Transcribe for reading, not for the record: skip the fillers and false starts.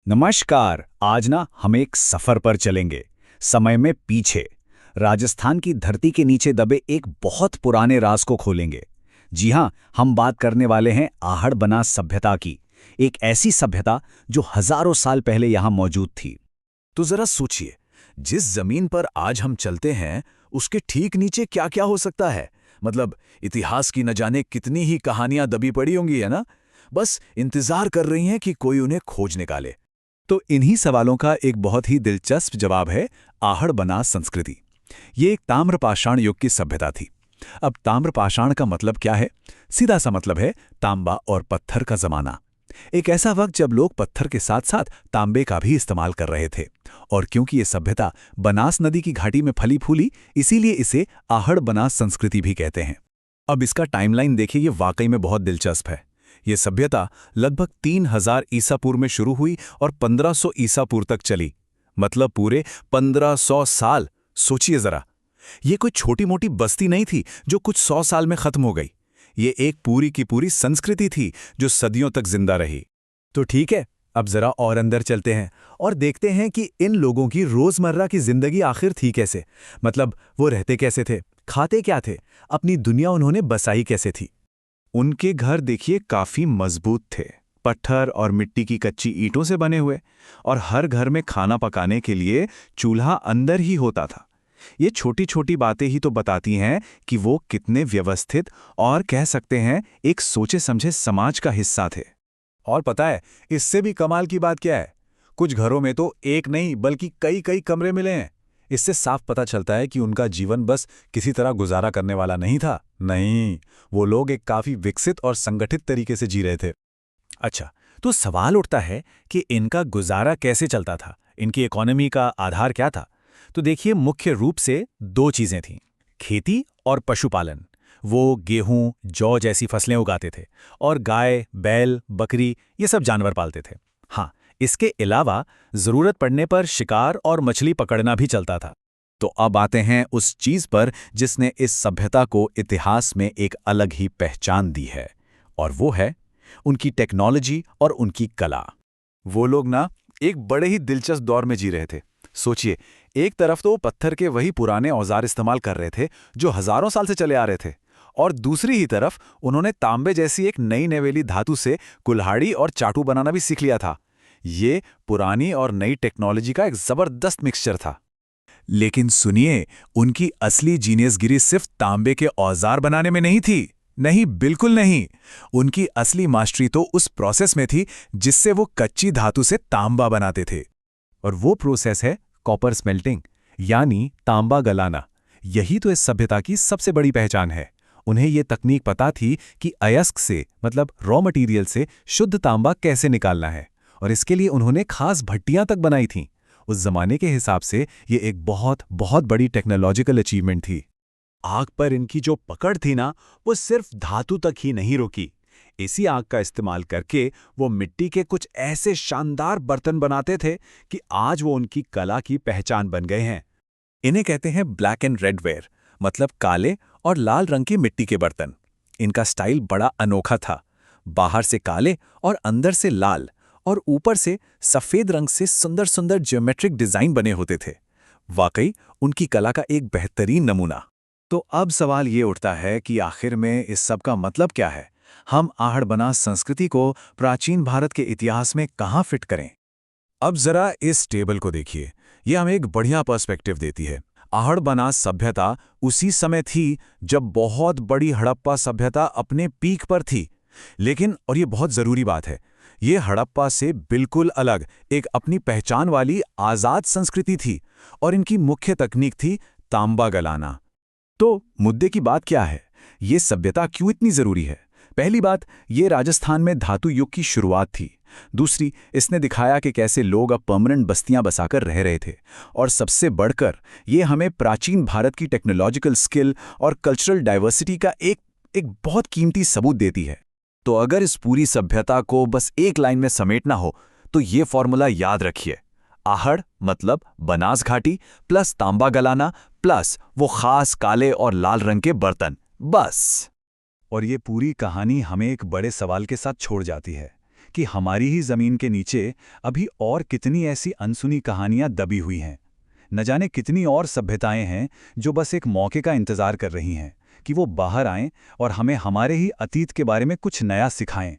नमस्कार। आज ना हम एक सफर पर चलेंगे, समय में पीछे। राजस्थान की धरती के नीचे दबे एक बहुत पुराने राज को खोलेंगे। जी हाँ, हम बात करने वाले हैं आहड़ बनास सभ्यता की। एक ऐसी सभ्यता जो हजारों साल पहले यहाँ मौजूद थी। तो जरा सोचिए, जिस जमीन पर आज हम चलते हैं उसके ठीक नीचे क्या क्या हो सकता है। मतलब इतिहास की न जाने कितनी ही कहानियां दबी पड़ी होंगी, है ना। बस इंतजार कर रही हैं कि कोई उन्हें खोज निकाले। तो इन्हीं सवालों का एक बहुत ही दिलचस्प जवाब है आहड़ बनास संस्कृति। ये एक ताम्रपाषाण युग की सभ्यता थी। अब ताम्रपाषाण का मतलब क्या है? सीधा सा मतलब है तांबा और पत्थर का जमाना। एक ऐसा वक्त जब लोग पत्थर के साथ साथ तांबे का भी इस्तेमाल कर रहे थे। और क्योंकि ये सभ्यता बनास नदी की घाटी में फली फूली, इसीलिए इसे आहड़ बनास संस्कृति भी कहते हैं। अब इसका टाइमलाइन देखिए, ये वाकई में बहुत दिलचस्प है। ये सभ्यता लगभग 3000 ईसा पूर्व में शुरू हुई और 1500 ईसा पूर्व तक चली। मतलब पूरे 1500 साल। सोचिए जरा, ये कोई छोटी मोटी बस्ती नहीं थी जो कुछ 100 साल में खत्म हो गई। ये एक पूरी की पूरी संस्कृति थी जो सदियों तक जिंदा रही। तो ठीक है, अब जरा और अंदर चलते हैं और देखते हैं कि इन लोगों की रोजमर्रा की जिंदगी आखिर थी कैसे। मतलब वो रहते कैसे थे, खाते क्या थे, अपनी दुनिया उन्होंने बसाई कैसे थी। उनके घर देखिए काफी मजबूत थे, पत्थर और मिट्टी की कच्ची ईंटों से बने हुए। और हर घर में खाना पकाने के लिए चूल्हा अंदर ही होता था। ये छोटी छोटी बातें ही तो बताती हैं कि वो कितने व्यवस्थित और कह सकते हैं एक सोचे समझे समाज का हिस्सा थे। और पता है, इससे भी कमाल की बात क्या है? कुछ घरों में तो एक नहीं बल्कि कई कई कमरे मिले हैं। इससे साफ पता चलता है कि उनका जीवन बस किसी तरह गुजारा करने वाला नहीं था। नहीं, वो लोग एक काफी विकसित और संगठित तरीके से जी रहे थे। अच्छा, तो सवाल उठता है कि इनका गुजारा कैसे चलता था, इनकी इकोनॉमी का आधार क्या था? तो देखिए, मुख्य रूप से दो चीजें थीं, खेती और पशुपालन। वो गेहूं, जौ जैसी फसलें उगाते थे और गाय, बैल, बकरी ये सब जानवर पालते थे। हाँ, इसके अलावा जरूरत पड़ने पर शिकार और मछली पकड़ना भी चलता था। तो अब आते हैं उस चीज पर जिसने इस सभ्यता को इतिहास में एक अलग ही पहचान दी है, और वो है उनकी टेक्नोलॉजी और उनकी कला। वो लोग ना एक बड़े ही दिलचस्प दौर में जी रहे थे। सोचिए, एक तरफ तो वो पत्थर के वही पुराने औजार इस्तेमाल कर रहे थे जो हजारों साल से चले आ रहे थे, और दूसरी ही तरफ उन्होंने तांबे जैसी एक नई नवेली धातु से कुल्हाड़ी और चाटू बनाना भी सीख लिया था। ये पुरानी और नई टेक्नोलॉजी का एक जबरदस्त मिक्सचर था। लेकिन सुनिए, उनकी असली जीनियसगिरी सिर्फ तांबे के औजार बनाने में नहीं थी। नहीं, बिल्कुल नहीं। उनकी असली मास्टरी तो उस प्रोसेस में थी जिससे वो कच्ची धातु से तांबा बनाते थे। और वो प्रोसेस है कॉपर स्मेल्टिंग, यानी तांबा गलाना। यही तो इस सभ्यता की सबसे बड़ी पहचान है। उन्हें ये तकनीक पता थी कि अयस्क से, मतलब रॉ मटेरियल से शुद्ध तांबा कैसे निकालना है, और इसके लिए उन्होंने खास भट्टियां तक बनाई थीं। उस जमाने के हिसाब से ये एक बहुत बहुत बड़ी टेक्नोलॉजिकल अचीवमेंट थी। आग पर इनकी जो पकड़ थी ना, वो सिर्फ धातु तक ही नहीं रुकी। इसी आग का इस्तेमाल करके वो मिट्टी के कुछ ऐसे शानदार बर्तन बनाते थे कि आज वो उनकी कला की पहचान बन गए हैं। इन्हें कहते हैं ब्लैक एंड रेड वेयर, मतलब काले और लाल रंग की मिट्टी के बर्तन। इनका स्टाइल बड़ा अनोखा था। बाहर से काले और अंदर से लाल, और ऊपर से सफेद रंग से सुंदर सुंदर ज्योमेट्रिक डिजाइन बने होते थे। वाकई उनकी कला का एक बेहतरीन नमूना। तो अब सवाल ये उठता है कि आखिर में इस सब का मतलब क्या है? हम आहड़ बनास संस्कृति को प्राचीन भारत के इतिहास में कहाँ फिट करें? अब जरा इस टेबल को देखिए, ये हमें एक बढ़िया पर्सपेक्टिव देती है। आहड़ बनास सभ्यता उसी समय थी जब बहुत बड़ी हड़प्पा सभ्यता अपने पीक पर थी। लेकिन, और ये बहुत जरूरी बात है, ये हड़प्पा से बिल्कुल अलग एक अपनी पहचान वाली आजाद संस्कृति थी, और इनकी मुख्य तकनीक थी तांबा गलाना। तो मुद्दे की बात क्या है? ये सभ्यता क्यों इतनी जरूरी है? पहली बात, ये राजस्थान में धातु युग की शुरुआत थी। दूसरी, इसने दिखाया कि कैसे लोग अब परमानेंट बस्तियां बसाकर रह रहे थे। और सबसे बढ़कर, ये हमें प्राचीन भारत की टेक्नोलॉजिकल स्किल और कल्चरल डाइवर्सिटी का एक बहुत कीमती सबूत देती है। तो अगर इस पूरी सभ्यता को बस एक लाइन में समेटना हो तो ये फॉर्मूला याद रखिए। आहड़ मतलब बनास घाटी प्लस तांबा गलाना प्लस वो खास काले और लाल रंग के बर्तन, बस। और ये पूरी कहानी हमें एक बड़े सवाल के साथ छोड़ जाती है कि हमारी ही ज़मीन के नीचे अभी और कितनी ऐसी अनसुनी कहानियां दबी हुई हैं। न जाने कितनी और सभ्यताएं हैं जो बस एक मौके का इंतज़ार कर रही हैं कि वो बाहर आएं और हमें हमारे ही अतीत के बारे में कुछ नया सिखाएं।